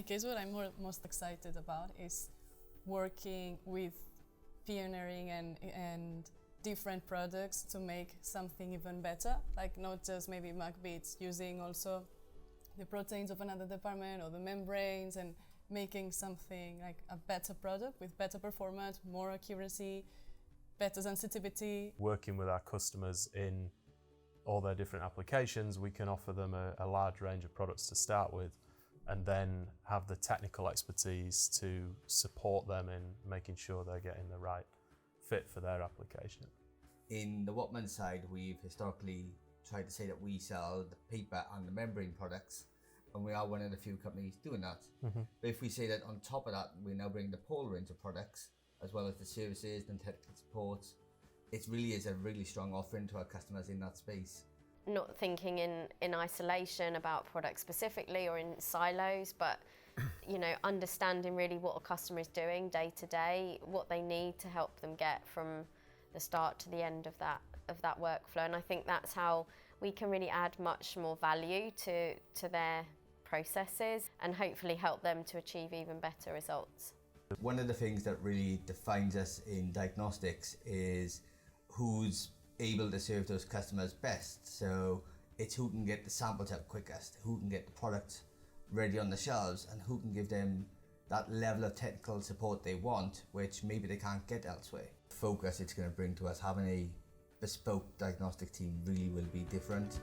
case, what I'm most excited about is working with pioneering and different products to make something even better, like not just maybe MacBeats, using also the proteins of another department or the membranes and making something like a better product with better performance, more accuracy, better sensitivity. Working with our customers in all their different applications, we can offer them a large range of products to start with, and then have the technical expertise to support them in making sure they're getting the right fit for their application. In the Whatman side, we've historically tried to say that we sell the paper and the membrane products, and we are one of the few companies doing that. But if we say that on top of that, we now bring the whole range of products, as well as the services and technical support, it really is a really strong offering to our customers in that space. Not thinking in isolation about products specifically or in silos, but understanding really what a customer is doing day to day, what they need to help them get from the start to the end of that workflow. And I think that's how we can really add much more value to their processes and hopefully help them to achieve even better results. One of the things that really defines us in diagnostics is who's able to serve those customers best. So it's who can get the samples out quickest, who can get the product ready on the shelves, and who can give them that level of technical support they want, which maybe they can't get elsewhere. The focus it's going to bring to us having a bespoke diagnostic team really will be different.